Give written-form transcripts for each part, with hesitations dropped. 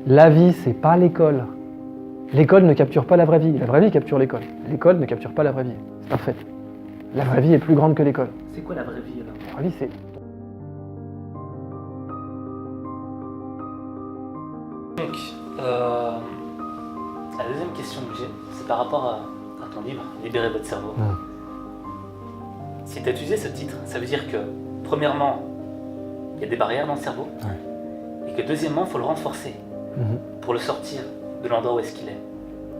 La vie, c'est pas l'école. L'école ne capture pas la vraie vie. La vraie vie capture l'école. L'école ne capture pas la vraie vie. C'est un fait. La vraie vie est plus grande que l'école. C'est quoi la vraie vie alors? La vraie vie, c'est... Donc, la deuxième question que j'ai, c'est par rapport à ton livre, Libérez votre cerveau. Si tu as utilisé ce titre, ça veut dire que, premièrement, il y a des barrières dans le cerveau, et que deuxièmement, il faut le renforcer pour le sortir de l'endroit où est-ce qu'il est.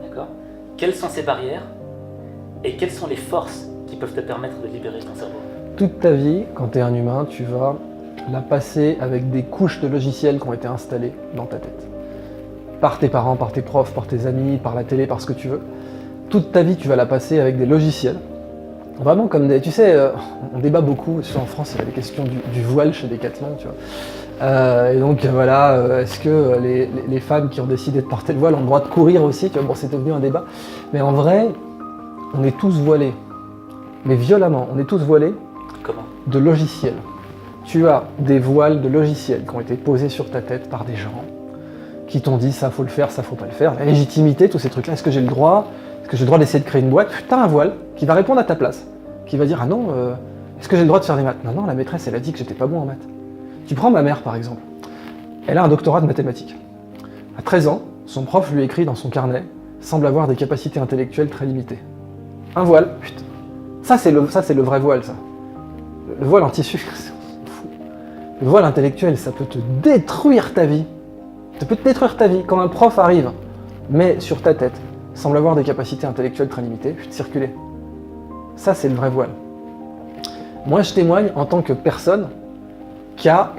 D'accord? Quelles sont ces barrières et quelles sont les forces qui peuvent te permettre de libérer ton cerveau? Toute ta vie, quand tu es un humain, tu vas la passer avec des couches de logiciels qui ont été installées dans ta tête. Par tes parents, par tes profs, par tes amis, par la télé, par ce que tu veux. Toute ta vie, tu vas la passer avec des logiciels. Vraiment comme des... Tu sais, on débat beaucoup, en France, il y a des questions du voile chez Decathlon, tu vois. Et donc voilà, est-ce que les femmes qui ont décidé de porter le voile ont le droit de courir aussi, tu vois, bon, c'est devenu un débat. Mais en vrai, on est tous voilés. Mais violemment, on est tous voilés. Comment? De logiciels. Tu as des voiles de logiciels qui ont été posés sur ta tête par des gens qui t'ont dit ça faut le faire, ça faut pas le faire, la légitimité, tous ces trucs-là, est-ce que j'ai le droit? Est-ce que j'ai le droit d'essayer de créer une boîte? T'as un voile qui va répondre à ta place, qui va dire ah non, est-ce que j'ai le droit de faire des maths? Non, non, la maîtresse elle a dit que j'étais pas bon en maths. Tu prends ma mère par exemple, elle a un doctorat de mathématiques. À 13 ans, son prof lui écrit dans son carnet semble avoir des capacités intellectuelles très limitées. Un voile, putain. Ça c'est le vrai voile, ça. Le voile en tissu, c'est fou. Le voile intellectuel, ça peut te détruire ta vie. Ça peut te détruire ta vie. Quand un prof arrive, met sur ta tête, semble avoir des capacités intellectuelles très limitées, circuler. Ça, c'est le vrai voile. Moi, je témoigne en tant que personne qui a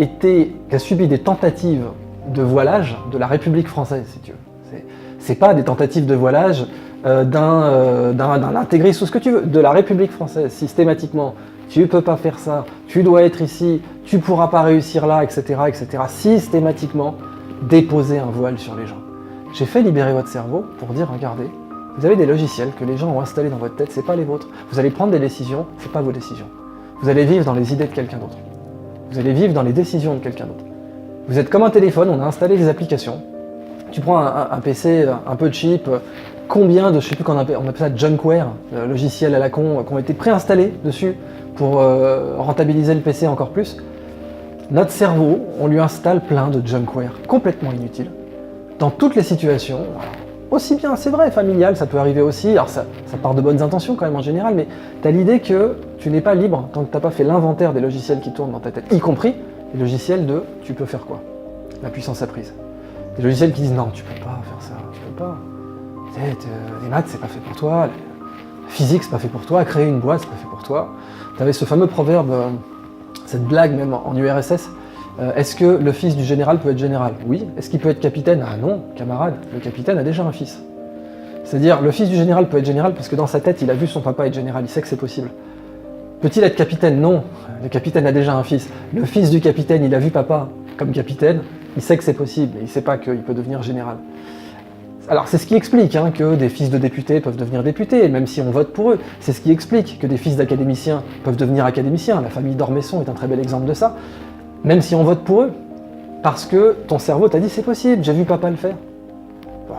subi des tentatives de voilage de la République française, si tu veux. C'est pas des tentatives de voilage d'un intégriste ou ce que tu veux, de la République française, systématiquement. Tu peux pas faire ça, tu dois être ici, tu pourras pas réussir là, etc., etc. Systématiquement, déposer un voile sur les gens. J'ai fait libérer votre cerveau pour dire, regardez, vous avez des logiciels que les gens ont installés dans votre tête, c'est pas les vôtres. Vous allez prendre des décisions, c'est pas vos décisions. Vous allez vivre dans les idées de quelqu'un d'autre. Vous allez vivre dans les décisions de quelqu'un d'autre. Vous êtes comme un téléphone, on a installé des applications. Tu prends un PC un peu cheap, combien de, je sais plus qu'on appelle ça junkware, logiciels à la con, qui ont été préinstallés dessus pour rentabiliser le PC encore plus. Notre cerveau, on lui installe plein de junkware complètement inutiles, dans toutes les situations, aussi bien, c'est vrai, familial, ça peut arriver aussi, alors ça part de bonnes intentions quand même en général, mais tu as l'idée que tu n'es pas libre tant que tu n'as pas fait l'inventaire des logiciels qui tournent dans ta tête, y compris les logiciels de « tu peux faire quoi ?» La puissance apprise. Des logiciels qui disent « non, tu peux pas faire ça, tu peux pas. Les maths, c'est pas fait pour toi, la physique, c'est pas fait pour toi, créer une boîte, c'est pas fait pour toi. » Tu avais ce fameux proverbe, cette blague même en URSS, est-ce que le fils du général peut être général? Oui. Est-ce qu'il peut être capitaine? Ah non, camarade, le capitaine a déjà un fils. C'est-à-dire, le fils du général peut être général parce que dans sa tête, il a vu son papa être général, il sait que c'est possible. Peut-il être capitaine? Non, le capitaine a déjà un fils. Le fils du capitaine, il a vu papa comme capitaine, il sait que c'est possible, mais il ne sait pas qu'il peut devenir général. Alors c'est ce qui explique que des fils de députés peuvent devenir députés, même si on vote pour eux. C'est ce qui explique que des fils d'académiciens peuvent devenir académiciens. La famille d'Ormesson est un très bel exemple de ça. Même si on vote pour eux, parce que ton cerveau t'a dit c'est possible, j'ai vu papa le faire. Bon,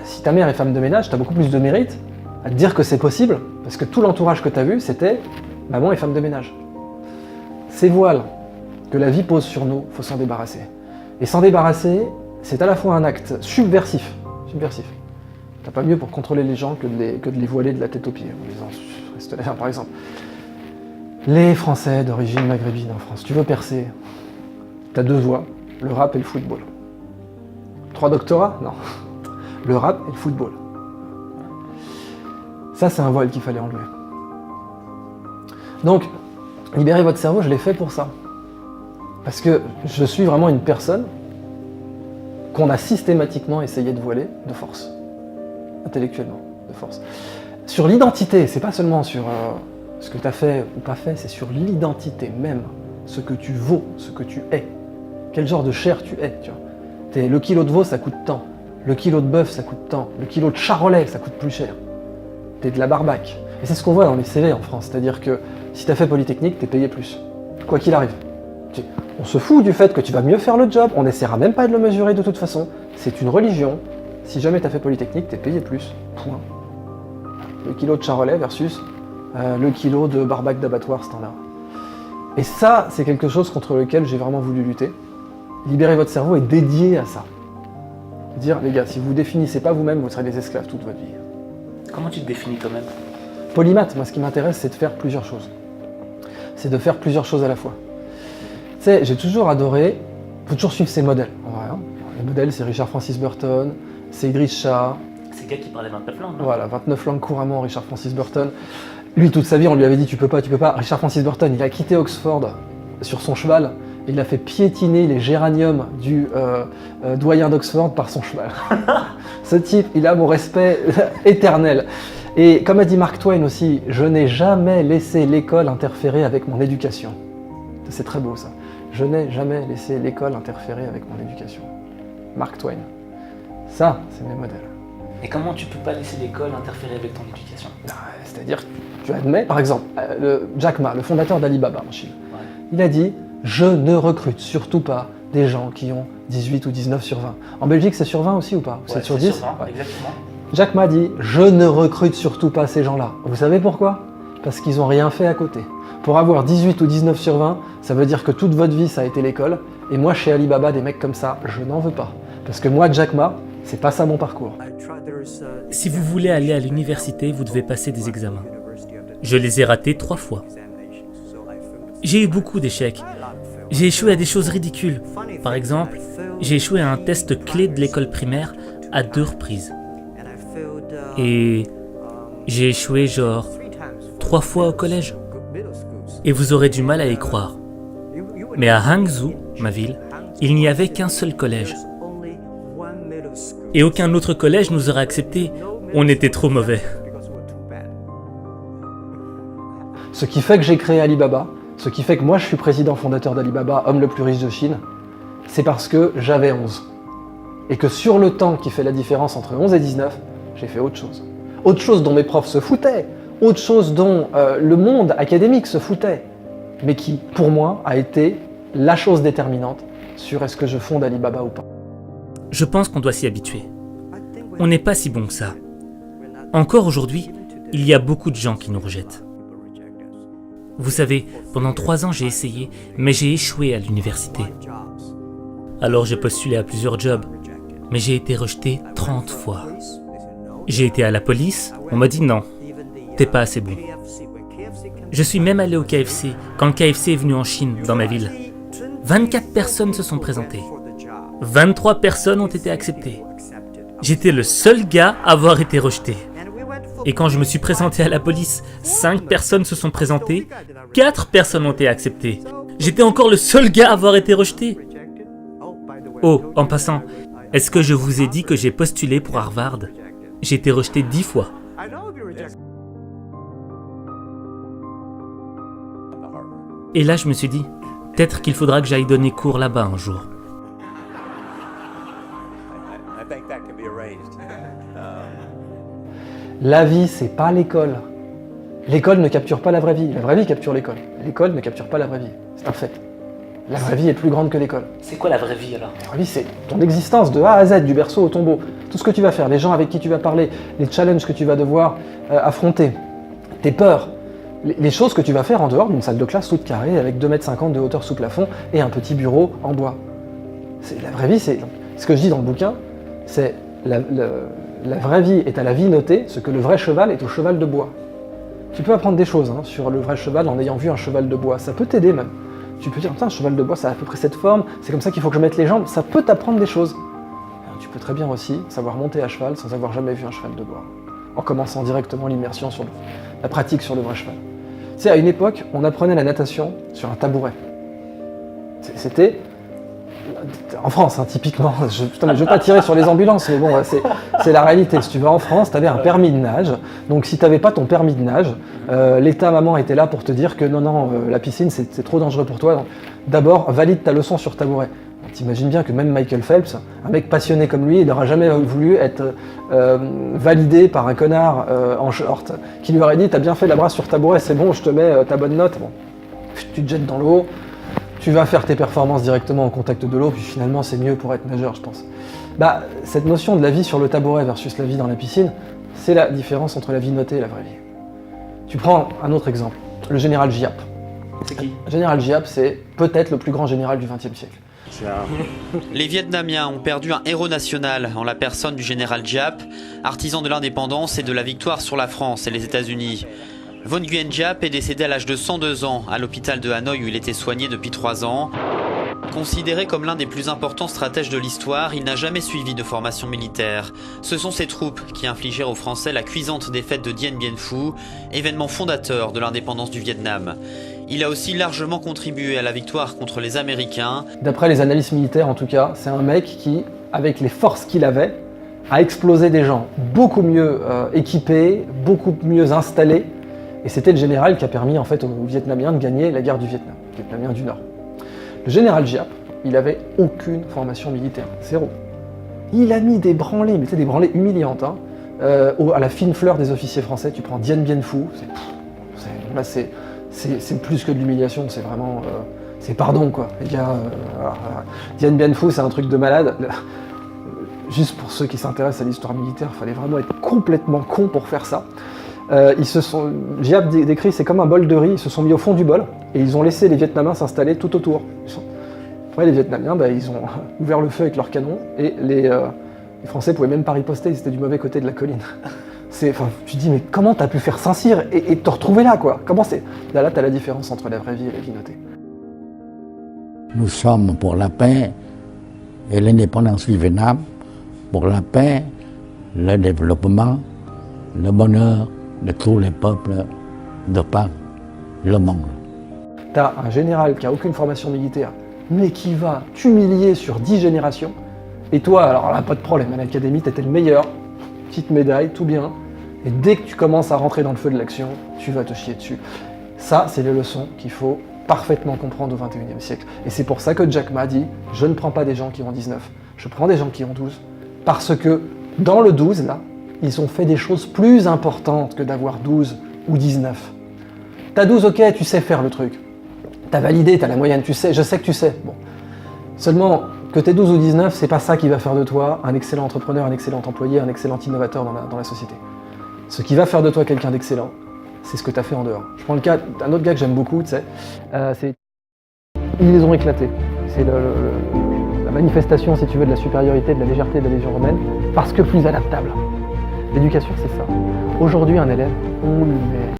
si ta mère est femme de ménage, t'as beaucoup plus de mérite à te dire que c'est possible, parce que tout l'entourage que t'as vu, c'était maman est femme de ménage. Ces voiles que la vie pose sur nous, faut s'en débarrasser. Et s'en débarrasser, c'est à la fois un acte subversif. T'as pas mieux pour contrôler les gens que de les voiler de la tête aux pieds, en disant reste là, par exemple. Les Français d'origine maghrébine en France, tu veux percer, t'as deux voies, le rap et le football. 3 doctorats? Non. Le rap et le football. Ça, c'est un voile qu'il fallait enlever. Donc, libérer votre cerveau, je l'ai fait pour ça. Parce que je suis vraiment une personne qu'on a systématiquement essayé de voiler de force. Intellectuellement, de force. Sur l'identité, c'est pas seulement sur ce que tu as fait ou pas fait, c'est sur l'identité même. Ce que tu vaux, ce que tu es. Quel genre de chair tu es, tu vois. Le kilo de veau, ça coûte tant. Le kilo de bœuf, ça coûte tant. Le kilo de charolais, ça coûte plus cher. T'es de la barbaque. Et c'est ce qu'on voit dans les CV en France. C'est-à-dire que si t'as fait Polytechnique, t'es payé plus. Quoi qu'il arrive. On se fout du fait que tu vas mieux faire le job, on n'essaiera même pas de le mesurer de toute façon. C'est une religion. Si jamais tu as fait Polytechnique, t'es payé plus. Point. Le kilo de charolais versus le kilo de barbac d'abattoir ce temps-là. Et ça, c'est quelque chose contre lequel j'ai vraiment voulu lutter. Libérer votre cerveau est dédié à ça. Dire, les gars, si vous ne définissez pas vous-même, vous serez des esclaves toute votre vie. Comment tu te définis toi-même? Polymath, moi ce qui m'intéresse, c'est de faire plusieurs choses. C'est de faire plusieurs choses à la fois. Tu sais, j'ai toujours adoré, il faut toujours suivre ses modèles. En vrai, hein. Les modèles, c'est Richard Francis Burton, c'est Idriss Shah. C'est le gars qui parlait 29 langues, non? Voilà, 29 langues couramment, Richard Francis Burton. Lui, toute sa vie, on lui avait dit tu peux pas. Richard Francis Burton, il a quitté Oxford sur son cheval et il a fait piétiner les géraniums du doyen d'Oxford par son cheval. Ce type, il a mon respect éternel. Et comme a dit Mark Twain aussi, je n'ai jamais laissé l'école interférer avec mon éducation. C'est très beau ça. Je n'ai jamais laissé l'école interférer avec mon éducation. Mark Twain. Ça, c'est mes modèles. Et comment tu peux pas laisser l'école interférer avec ton éducation? C'est-à-dire, tu admets, par exemple, Jack Ma, le fondateur d'Alibaba en Chine, il a dit « Je ne recrute surtout pas des gens qui ont 18 ou 19 sur 20 ». En Belgique, c'est sur 20 aussi ou pas? Ouais, 7 sur 10 sur 20, exactement. Jack Ma dit « Je ne recrute surtout pas ces gens-là ». Vous savez pourquoi? Parce qu'ils n'ont rien fait à côté. Pour avoir 18 ou 19 sur 20, ça veut dire que toute votre vie, ça a été l'école. Et moi, chez Alibaba, des mecs comme ça, je n'en veux pas. Parce que moi, Jack Ma, c'est pas ça mon parcours. Si vous voulez aller à l'université, vous devez passer des examens. Je les ai ratés 3 fois. J'ai eu beaucoup d'échecs. J'ai échoué à des choses ridicules. Par exemple, j'ai échoué à un test clé de l'école primaire à 2 reprises. Et j'ai échoué genre 3 fois au collège. Et vous aurez du mal à y croire. Mais à Hangzhou, ma ville, il n'y avait qu'un seul collège. Et aucun autre collège nous aurait acceptés. On était trop mauvais. Ce qui fait que j'ai créé Alibaba, ce qui fait que moi je suis président fondateur d'Alibaba, homme le plus riche de Chine, c'est parce que j'avais 11. Et que sur le temps qui fait la différence entre 11 et 19, j'ai fait autre chose. Autre chose dont mes profs se foutaient, autre chose dont le monde académique se foutait, mais qui, pour moi, a été la chose déterminante sur est-ce que je fonde Alibaba ou pas. Je pense qu'on doit s'y habituer. On n'est pas si bon que ça. Encore aujourd'hui, il y a beaucoup de gens qui nous rejettent. Vous savez, pendant 3 ans j'ai essayé, mais j'ai échoué à l'université. Alors j'ai postulé à plusieurs jobs, mais j'ai été rejeté 30 fois. J'ai été à la police, on m'a dit non, t'es pas assez bon. Je suis même allé au KFC, quand le KFC est venu en Chine, dans ma ville. 24 personnes se sont présentées. 23 personnes ont été acceptées. J'étais le seul gars à avoir été rejeté. Et quand je me suis présenté à la police, 5 personnes se sont présentées, 4 personnes ont été acceptées. J'étais encore le seul gars à avoir été rejeté. Oh, en passant, est-ce que je vous ai dit que j'ai postulé pour Harvard? J'ai été rejeté 10 fois. Et là, je me suis dit, peut-être qu'il faudra que j'aille donner cours là-bas un jour. La vie, c'est pas l'école. L'école ne capture pas la vraie vie capture l'école. L'école ne capture pas la vraie vie, c'est un fait. La vraie vie est plus grande que l'école. C'est quoi la vraie vie alors? La vraie vie, c'est ton existence de A à Z, du berceau au tombeau. Tout ce que tu vas faire, les gens avec qui tu vas parler, les challenges que tu vas devoir affronter, tes peurs, les choses que tu vas faire en dehors d'une salle de classe toute carrée avec 2,50 m de hauteur sous plafond et un petit bureau en bois. La vraie vie, c'est ce que je dis dans le bouquin, c'est la vraie vie est à la vie notée, ce que le vrai cheval est au cheval de bois. Tu peux apprendre des choses sur le vrai cheval en ayant vu un cheval de bois, ça peut t'aider même. Tu peux dire, putain, un cheval de bois, ça a à peu près cette forme, c'est comme ça qu'il faut que je mette les jambes, ça peut t'apprendre des choses. Tu peux très bien aussi savoir monter à cheval sans avoir jamais vu un cheval de bois, en commençant directement l'immersion sur la pratique sur le vrai cheval. Tu sais, à une époque, on apprenait la natation sur un tabouret. C'était... En France, typiquement, je ne veux pas tirer sur les ambulances, mais bon, c'est la réalité. Si tu vas en France, tu avais un permis de nage. Donc si tu n'avais pas ton permis de nage, l'état maman était là pour te dire que non, la piscine c'est trop dangereux pour toi. D'abord, valide ta leçon sur tabouret. T'imagines bien que même Michael Phelps, un mec passionné comme lui, il n'aura jamais voulu être validé par un connard en short qui lui aurait dit « T'as bien fait la brasse sur tabouret, c'est bon, je te mets ta bonne note. » Bon, tu te jettes dans l'eau. tu vas faire tes performances directement au contact de l'eau, puis finalement c'est mieux pour être nageur, je pense. Bah, cette notion de la vie sur le tabouret versus la vie dans la piscine, c'est la différence entre la vie notée et la vraie vie. Tu prends un autre exemple, le général Giap. C'est qui? Le général Giap, c'est peut-être le plus grand général du XXe siècle. Les Vietnamiens ont perdu un héros national en la personne du général Giap, artisan de l'indépendance et de la victoire sur la France et les États-Unis. Von Nguyen Giap est décédé à l'âge de 102 ans à l'hôpital de Hanoï où il était soigné depuis 3 ans. Considéré comme l'un des plus importants stratèges de l'histoire, il n'a jamais suivi de formation militaire. Ce sont ses troupes qui infligèrent aux Français la cuisante défaite de Dien Bien Phu, événement fondateur de l'indépendance du Vietnam. Il a aussi largement contribué à la victoire contre les Américains. D'après les analyses militaires en tout cas, c'est un mec qui, avec les forces qu'il avait, a explosé des gens beaucoup mieux équipés, beaucoup mieux installés. Et c'était le général qui a permis en fait aux Vietnamiens de gagner la guerre du Vietnam, les Vietnamiens du Nord. Le général Giap, il avait aucune formation militaire, zéro. Il a mis des branlées, mais c'était des branlées humiliantes. Hein. À la fine fleur des officiers français, tu prends Dien Bien Phu, là c'est plus que de l'humiliation, c'est vraiment... c'est pardon quoi, les gars. Dien Bien Phu, c'est un truc de malade. Juste pour ceux qui s'intéressent à l'histoire militaire, il fallait vraiment être complètement con pour faire ça. Giap décrit, c'est comme un bol de riz, ils se sont mis au fond du bol et ils ont laissé les Vietnamiens s'installer tout autour. Ouais, les Vietnamiens, ils ont ouvert le feu avec leurs canons et les Français pouvaient même pas riposter, ils étaient du mauvais côté de la colline. Tu te dis, mais comment t'as pu faire Saint-Cyr et te retrouver là, quoi? Comment c'est? Là, t'as la différence entre la vraie vie et la vie notée. Nous sommes pour la paix et l'indépendance du Vietnam, pour la paix, le développement, le bonheur de tous les peuples de par le monde. T'as un général qui a aucune formation militaire, mais qui va t'humilier sur 10 générations, et toi, alors là, pas de problème, à l'académie, t'étais le meilleur, petite médaille, tout bien, et dès que tu commences à rentrer dans le feu de l'action, tu vas te chier dessus. Ça, c'est les leçons qu'il faut parfaitement comprendre au XXIe siècle. Et c'est pour ça que Jack Ma dit, je ne prends pas des gens qui ont 19, je prends des gens qui ont 12, parce que dans le 12, là, ils ont fait des choses plus importantes que d'avoir 12 ou 19. T'as 12, ok, tu sais faire le truc. T'as validé, t'as la moyenne, tu sais, je sais que tu sais. Bon. Seulement, que t'aies 12 ou 19, c'est pas ça qui va faire de toi un excellent entrepreneur, un excellent employé, un excellent innovateur dans la société. Ce qui va faire de toi quelqu'un d'excellent, c'est ce que t'as fait en dehors. Je prends le cas d'un autre gars que j'aime beaucoup, tu sais, ils les ont éclatés. C'est la manifestation, si tu veux, de la supériorité, de la légèreté de la légion romaine, parce que plus adaptable. L'éducation, c'est ça. Aujourd'hui, un élève, on lui met